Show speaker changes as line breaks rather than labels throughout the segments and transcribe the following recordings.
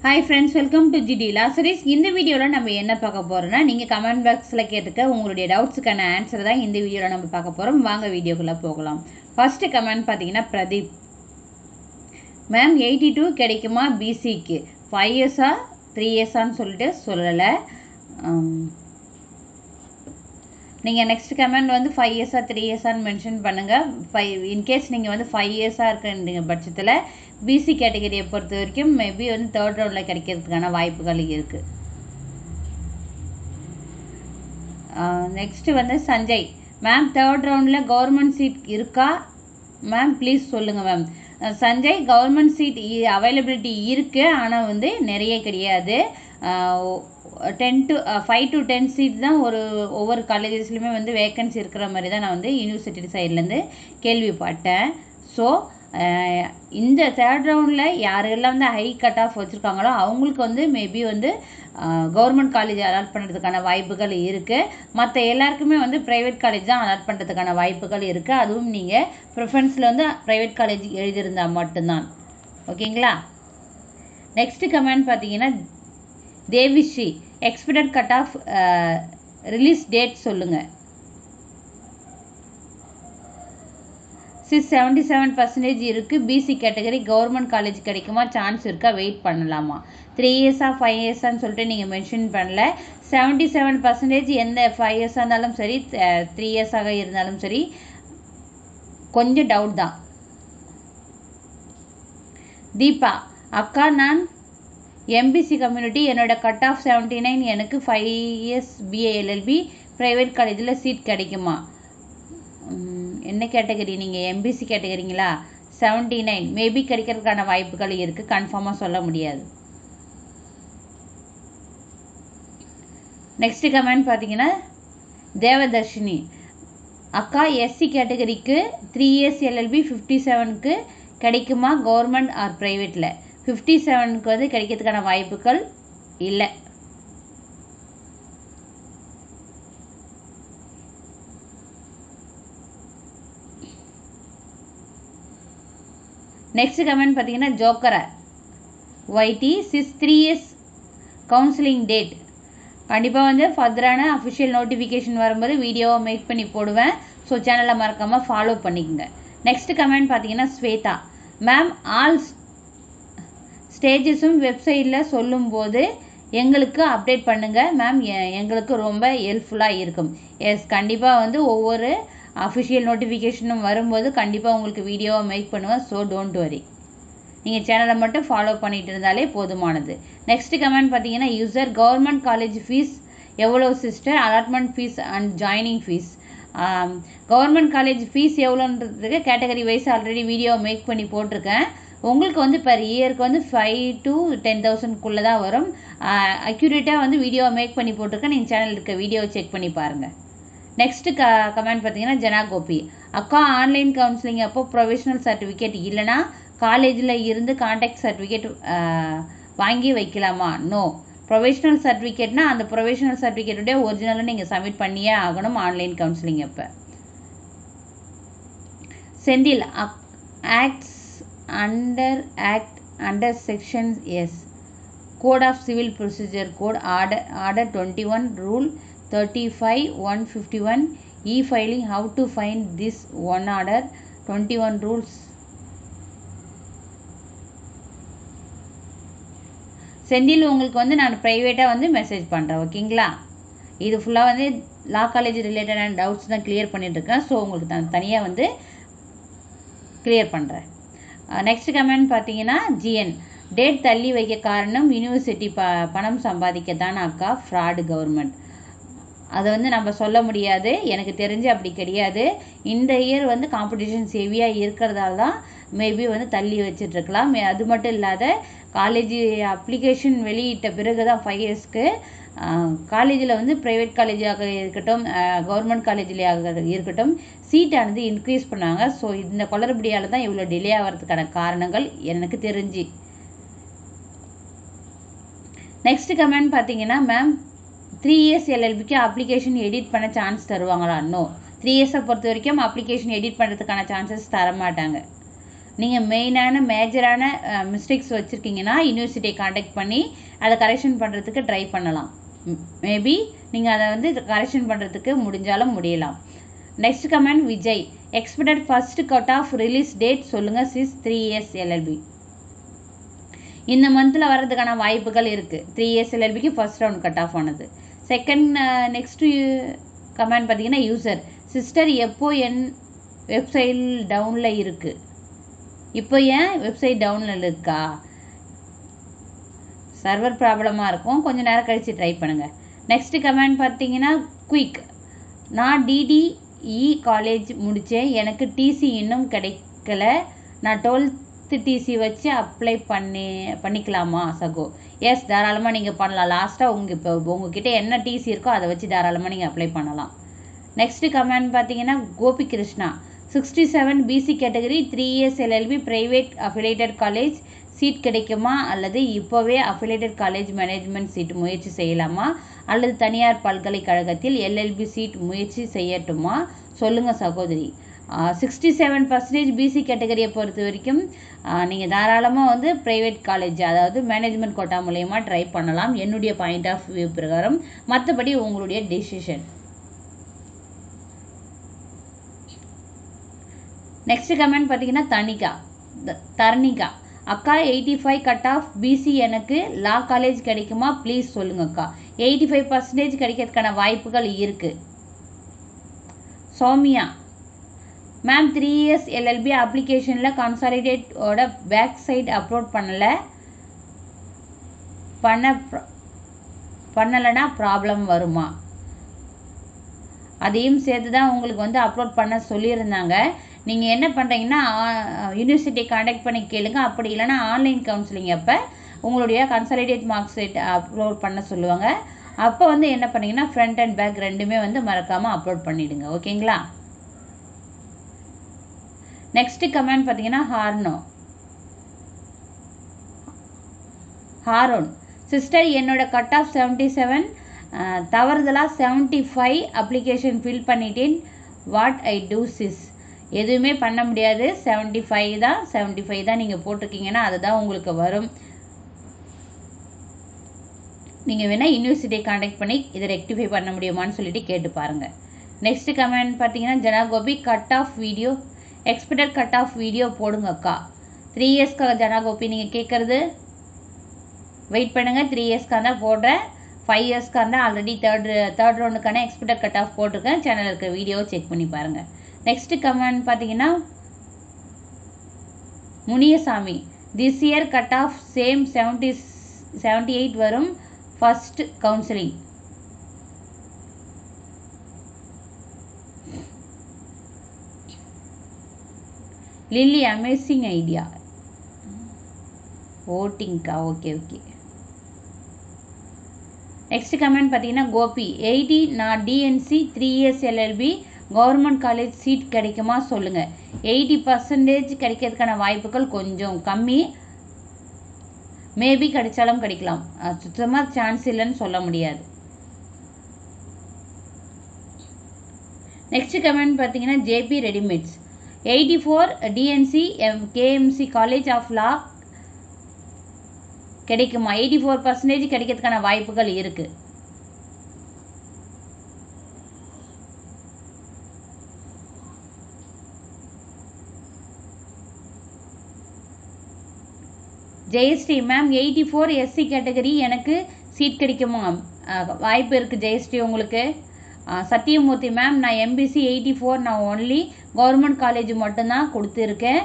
Hi friends, welcome to GD Lasaris. இந்த வீடியோல நம்ம என்ன பார்க்க போறோம்னா நீங்க கமெண்ட் பாக்ஸ்ல கேட்டுக்க உங்களுடைய டவுட்ஸ்க்கான ஆன்சர் தான் இந்த வீடியோல நம்ம பார்க்க போறோம். வாங்க வீடியோக்குள்ள போகலாம். ஃபர்ஸ்ட் கமெண்ட் பாத்தீங்கன்னா பிரதீப். மேம் 82 கிடைக்குமா பிசிக்கு? 5 இயர்ஸா 3 இயர்ஸான்னு சொல்லிட்டு சொல்லல. நீங்க நெக்ஸ்ட் கமெண்ட் வந்து 5 இயர்ஸா 3 இயர்ஸான்னு மென்ஷன் பண்ணுங்க. இன் கேஸ் நீங்க வந்து 5 இயர்ஸா இருக்குன்ற பட்சத்துல பிசி கேட்டகரியை பொறுத்த வரைக்கும் மேபி வந்து தேர்ட் ரவுண்டில் கிடைக்கிறதுக்கான வாய்ப்புகள் இருக்குது. நெக்ஸ்ட்டு வந்து சஞ்சய். மேம் தேர்ட் ரவுண்டில் கவர்மெண்ட் சீட் இருக்கா மேம் ப்ளீஸ் சொல்லுங்கள் ma'am. Sanjay, government seat availability இருக்குது, ஆனால் வந்து நிறைய கிடையாது. 5 to 10 சீட் தான் ஒவ்வொரு காலேஜஸ்லையுமே வந்து வேக்கன்சி இருக்கிற மாதிரி தான் நான் வந்து யூனிவர்சிட்டி சைட்லேருந்து கேள்விப்பட்டேன். ஸோ இந்த தேர்ட் ரவுண்டில் யாரெல்லாம் வந்து ஹை கட் ஆஃப் வச்சுருக்காங்களோ அவங்களுக்கு வந்து மேபி வந்து கவர்மெண்ட் காலேஜ் அலாட் பண்ணுறதுக்கான வாய்ப்புகள் இருக்குது. மற்ற எல்லாருக்குமே வந்து ப்ரைவேட் காலேஜ் தான் அலாட் பண்ணுறதுக்கான வாய்ப்புகள் இருக்குது. அதுவும் நீங்கள் ப்ரிஃபரன்ஸில் வந்து ப்ரைவேட் காலேஜ் எழுதியிருந்தால் மட்டும்தான். ஓகேங்களா? நெக்ஸ்ட் கமெண்ட் பார்த்தீங்கன்னா Devi Sri. Expected cut of release date சொல்லுங்கள். 77% இருக்குது. பிசி கேட்டகரி கவர்மெண்ட் காலேஜ் கிடைக்குமா, சான்ஸ் இருக்கா, வெயிட் பண்ணலாமா? 3 இயர்ஸா 5 இயர்ஸான்னு சொல்லிட்டு நீங்கள் மென்ஷன் பண்ணல. 77% எந்த 5 இயர்ஸாக இருந்தாலும் சரி 3 இயர்ஸாக இருந்தாலும் சரி கொஞ்சம் டவுட் தான். தீபா அக்கா, நான் எம்பிசி கம்யூனிட்டி, என்னோட கட் ஆஃப் 79, எனக்கு 5 இயர்ஸ் பிஏ எல்எல்பி ப்ரைவேட் காலேஜில் சீட் கிடைக்குமா? என்ன கேட்டகரி நீங்கள்? எம்பிசி கேட்டகரிங்களா? 79 மேபி கிடைக்கிறதுக்கான வாய்ப்புகள் இருக்குது, கன்ஃபார்மாக சொல்ல முடியாது. நெக்ஸ்ட் கமெண்ட் பார்த்தீங்கன்னா தேவதர்ஷினி. அக்கா, எஸ்சி கேட்டகரிக்கு 3 இயர்ஸ் எல்எல்பி 57க்கு கிடைக்குமா, கவர்மெண்ட் ஆர் ப்ரைவேட்டில்? 57க்கு வந்து கிடைக்கிறதுக்கான வாய்ப்புகள் இல்லை. நெக்ஸ்ட் கமெண்ட் பார்த்தீங்கன்னா ஜோக்கரை ஒய்டி. 3 இயர்ஸ் கவுன்சிலிங் டேட் கண்டிப்பாக வந்து ஃபர்தரான அஃபிஷியல் நோட்டிஃபிகேஷன் வரும்போது வீடியோவை மேக் பண்ணி போடுவேன். ஸோ சேனலை மறக்காமல் ஃபாலோ பண்ணிக்கோங்க. நெக்ஸ்ட் கமெண்ட் பார்த்தீங்கன்னா ஸ்வேதா. மேம் ஆல் ஸ்டேஜஸும் வெப்சைட்டில் சொல்லும்போது எங்களுக்கு அப்டேட் பண்ணுங்கள் மேம், எங்களுக்கு ரொம்ப ஹெல்ப்ஃபுல்லாக இருக்கும். எஸ், கண்டிப்பாக வந்து ஒவ்வொரு அஃபிஷியல் நோட்டிஃபிகேஷனும் வரும்போது கண்டிப்பாக உங்களுக்கு வீடியோவை மேக் பண்ணுவேன். ஸோ டோன்ட் வரி, நீங்கள் சேனலை மட்டும் ஃபாலோ பண்ணிட்டு இருந்தாலே போதுமானது. நெக்ஸ்ட் கமெண்ட் பார்த்தீங்கன்னா யூசர். கவர்மெண்ட் காலேஜ் ஃபீஸ் எவ்வளோ sister? Allotment fees and joining fees. Government college fees எவ்வளோன்றதுக்கு category wise already video make பண்ணி போட்டிருக்கேன். உங்களுக்கு வந்து பர் இயருக்கு வந்து 5 to 10,000க்குள்ளே தான் வரும். அக்யூரேட்டாக வந்து வீடியோ மேக் பண்ணி போட்டிருக்கேன். நீங்கள் சேனல் இருக்க வீடியோவை செக் பண்ணி பாருங்கள். நெக்ஸ்ட் கமெண்ட் பார்த்தீங்கன்னா ஜனா கோபி. அக்கா, ஆன்லைன் கவுன்சிலிங் அப்போ ப்ரொவிஷனல் சர்டிஃபிகேட் இல்லைனா காலேஜில் இருந்து கான்டாக்ட் சர்டிஃபிகேட் வாங்கி வைக்கலாமா? நோ. ப்ரொவிஷனல் சர்டிஃபிகேட்னா அந்த ப்ரொவிஷனல் சர்டிஃபிகேட்டுடைய ஒரிஜினலை நீங்கள் சப்மிட் பண்ணியே ஆகணும் ஆன்லைன் கவுன்சிலிங் அப்போ. Senthil. Under section S code of civil procedure code order 21 rule 35/151 e-filing. How to find this one order 21 rules? Senthil, உங்களுக்கு வந்து நான் ப்ரைவேட்டாக வந்து மெசேஜ் பண்ணுறேன். ஓகேங்களா? இது ஃபுல்லாக வந்து லா காலேஜ் ரிலேட்டடான டவுட்ஸ் தான் கிளியர் பண்ணிட்டுருக்கேன். ஸோ உங்களுக்கு நான் தனியாக வந்து கிளியர் பண்ணுறேன். நெக்ஸ்ட் கமெண்ட் பார்த்தீங்கன்னா ஜிஎன். டேட் தள்ளி வைக்க காரணம் யூனிவர்சிட்டி பணம் சம்பாதிக்க தானே அக்கா, ஃப்ராடு கவர்மெண்ட். அதை வந்து நம்ம சொல்ல முடியாது, எனக்கு தெரிஞ்சு அப்படி கிடையாது. இந்த இயர் வந்து காம்படிஷன் ஹெவியாக இருக்கிறதால தான் மேபி வந்து தள்ளி வச்சிட்ருக்கலாம். அது மட்டும் இல்லாத காலேஜ் அப்ளிகேஷன் வெளியிட்ட பிறகு தான் 5 இயர்ஸ்க்கு காலேஜில் வந்து ப்ரைவேட் காலேஜாக இருக்கட்டும் கவர்மெண்ட் காலேஜிலாக இருக்கட்டும் சீட்டானது இன்க்ரீஸ் பண்ணாங்க. ஸோ இந்த குளறுபடியால் தான் இவ்வளோ டிலே ஆகிறதுக்கான காரணங்கள் எனக்கு தெரிஞ்சு. நெக்ஸ்ட் கமெண்ட் பார்த்தீங்கன்னா மேம் 3 இயர்ஸ் எல்எல்பிக்கு அப்ளிகேஷன் எடிட் பண்ண சான்ஸ் தருவாங்களா? நோ. 3 இயர்ஸை பொறுத்த வரைக்கும் அப்ளிகேஷன் எடிட் பண்ணுறதுக்கான சான்சஸ் தரமாட்டாங்க. நீங்கள் மெயினான மேஜரான மிஸ்டேக்ஸ் வச்சுருக்கீங்கன்னா யூனிவர்சிட்டியை காண்டாக்ட் பண்ணி அதை கரெக்ஷன் பண்ணுறதுக்கு ட்ரை பண்ணலாம். மேபி நீங்கள் அதை வந்து கரெக்ஷன் பண்ணுறதுக்கு முடிஞ்சாலும் முடியலாம். Next comment Vijay, expected first cut off release date சொல்லுங்கள் சிஸ் 3 years LLB. இந்த மந்தில் வர்றதுக்கான வாய்ப்புகள் இருக்குது. 3 years LLBக்கு ஃபர்ஸ்ட் ரவுண்ட் கட் ஆஃப் ஆனது. செகண்ட் நெக்ஸ்ட்டு கமெண்ட் பார்த்தீங்கன்னா யூசர், சிஸ்டர் எப்போ என் வெப்சைட் டவுனில் இருக்குது, இப்போ ஏன் வெப்சைட் டவுனில் இருக்கா? சர்வர் ப்ராப்ளமாக இருக்கும், கொஞ்சம் நேரம் கழித்து ட்ரை பண்ணுங்கள். நெக்ஸ்ட் கமெண்ட் பார்த்தீங்கன்னா குயிக், நான் DDE காலேஜ் முடித்தேன், எனக்கு டிசி இன்னும் கிடைக்கல, நான் 12th டிசி வச்சு அப்ளை பண்ணிக்கலாமா சகோ? எஸ், தாராளமாக நீங்கள் பண்ணலாம். லாஸ்ட்டாக இப்போ உங்ககிட்ட என்ன டிசி இருக்கோ அதை வச்சு தாராளமாக நீங்கள் அப்ளை பண்ணலாம். நெக்ஸ்ட் கமெண்ட் பார்த்தீங்கன்னா Gopi Krishna, 67 BC category 3 years LLB private affiliated college seat கிடைக்குமா, அல்லது இப்போவே அஃபிலேட்டட் காலேஜ் மேனேஜ்மெண்ட் சீட் முயற்சி செய்யலாமா, அல்லது தனியார் பல்கலைக்கழகத்தில் LLB சீட் முயற்சி செய்யட்டுமா சொல்லுங்கள் சகோதரி. 67% BC கேட்டகரியை பொறுத்த வரைக்கும் நீங்கள் தாராளமாக வந்து ப்ரைவேட் காலேஜ், அதாவது மேனேஜ்மெண்ட் கோட்டா மூலயமா ட்ரை பண்ணலாம் என்னுடைய பாயிண்ட் ஆஃப் வியூ பிரகாரம். மற்றபடி உங்களுடைய டெசிஷன். நெக்ஸ்ட் கமெண்ட் பார்த்தீங்கன்னா தர்ணிகா, அக்கா 85 கட் ஆஃப் BC எனக்கு லா காலேஜ் கிடைக்குமா ப்ளீஸ் சொல்லுங்க அக்கா. 85% கிடைக்கிறதுக்கான வாய்ப்புகள் இருக்குது. சௌமியா, மேம் 3 years LLB அப்ளிகேஷனில் கன்சாலிடேட்டோட பேக் சைட் அப்லோட் பண்ணலைன்னா ப்ராப்ளம் வருமா? அதையும் சேர்த்து தான் உங்களுக்கு வந்து அப்லோட் பண்ண சொல்லியிருந்தாங்க. நீங்கள் என்ன பண்ணுறீங்கன்னா யூனிவர்சிட்டியை காண்டாக்ட் பண்ணி கேளுங்க. அப்படி இல்லைன்னா ஆன்லைன் கவுன்சிலிங் அப்போ உங்களுடைய கன்சாலிடேட் மார்க் ஷீட் அப்லோட் பண்ண சொல்லுவாங்க. அப்போ வந்து என்ன பண்ணீங்கன்னா ஃப்ரண்ட் அண்ட் பேக் ரெண்டுமே வந்து மறக்காமல் அப்லோட் பண்ணிவிடுங்க. ஓகேங்களா? நெக்ஸ்ட் கமெண்ட் பார்த்தீங்கன்னா ஹாரோன், சிஸ்டர் என்னோட கட் ஆஃப் 77, தவறுதலாக 75 அப்ளிகேஷன் ஃபில் பண்ணிட்டேன், வாட் ஐ டூ சிஸ்? எதுவுமே பண்ண முடியாது. 75 தான் நீங்கள் போட்டிருக்கீங்கன்னா அதுதான் உங்களுக்கு வரும். நீங்கள் வேணால் யூனிவர்சிட்டியை காண்டாக்ட் பண்ணி இதை ரெக்டிஃபை பண்ண முடியுமான்னு சொல்லிட்டு கேட்டு பாருங்கள். நெக்ஸ்ட் கமெண்ட் பார்த்தீங்கன்னா Janagopi, cut off video expected cut off video போடுங்க அக்கா. 3 yearsக்காக ஜனாகோபி நீங்கள் கேட்குறது, வெயிட் பண்ணுங்கள். 3 yearsக்காக தான் போடுறேன். 5 yearsக்காக இருந்தால் ஆல்ரெடி தேர்ட் ரவுண்டுக்கான எக்ஸ்பெக்டட் கட் ஆஃப் போட்டிருக்கேன். சேனலில் இருக்கிற வீடியோவை செக் பண்ணி பாருங்கள். நெக்ஸ்ட் கமெண்ட் பார்த்தீங்கன்னா Muniyasamy, this year cut off same 78 வரும் first counselling. Lilly, amazing idea ஓட்டிங்க்கா. ஓகே. நெக்ஸ்ட் கமெண்ட் பார்த்தீங்கன்னா கோபி, 80 நான் DNC 3 years LLB government college seat கிடைக்குமா சொல்லுங்கள். 80% கிடைக்கிறதுக்கான வாய்ப்புகள் கொஞ்சம் கம்மி. மேபி கிடைச்சாலும் கிடைக்கலாம், சுத்தமாக சான்ஸ் இல்லைன்னு சொல்ல முடியாது. நெக்ஸ்ட் கமெண்ட் பார்த்தீங்கன்னா JP readymades, 84 DNC KMC college of law கிடைக்குமா? 84% கிடைக்கிறதுக்கான வாய்ப்புகள் இருக்குது. ஜெயஸ்ரீ, மேம் 84 SC கேட்டகரி எனக்கு சீட் கிடைக்குமா? வாய்ப்பு இருக்குது ஜெயஸ்ரீ உங்களுக்கு. சத்தியமூர்த்தி, மேம் நான் MBC 84, நான் ஒன்லி கவர்மெண்ட் காலேஜ் மட்டும்தான் கொடுத்துருக்கேன்,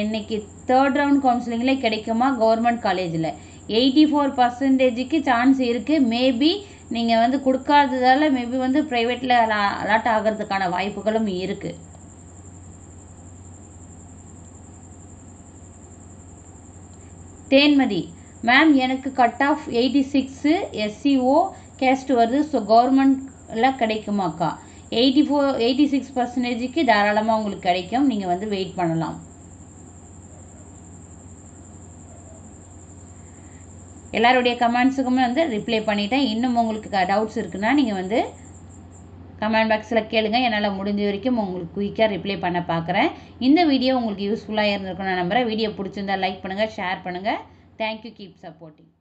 இன்னைக்கு தேர்ட் ரவுண்ட் கவுன்சிலிங்கில் கிடைக்குமா கவர்மெண்ட் காலேஜில்? 84%க்கு சான்ஸ் இருக்குது. மேபி நீங்கள் வந்து கொடுக்காததால் மேபி வந்து ப்ரைவேட்டில் அலாட் ஆகிறதுக்கான வாய்ப்புகளும் இருக்குது. தேன்மதி, மேம் எனக்கு கட் ஆஃப் 86 SCO கேஸ்ட் வருது, ஸோ கவர்மெண்ட்டில் கிடைக்குமாக்கா? 86%க்கு தாராளமாக உங்களுக்கு கிடைக்கும், நீங்கள் வந்து வெயிட் பண்ணலாம். எல்லாருடைய கமெண்ட்ஸுக்குமே வந்து ரிப்ளை பண்ணிட்டேன். இன்னும் உங்களுக்கு டவுட்ஸ் இருக்குன்னா நீங்கள் வந்து கமெண்ட் பாக்ஸில் கேளுங்க. என்னால் முடிஞ்ச வரைக்கும் உங்களுக்கு குயிக்காக ரிப்ளை பண்ண பார்க்குறேன். இந்த வீடியோ உங்களுக்கு யூஸ்ஃபுல்லாக இருந்திருக்கும்னு நான் நம்புகிறேன். வீடியோ பிடிச்சிருந்தா லைக் பண்ணுங்கள், ஷேர் பண்ணுங்கள். தேங்க்யூ. Keep supporting.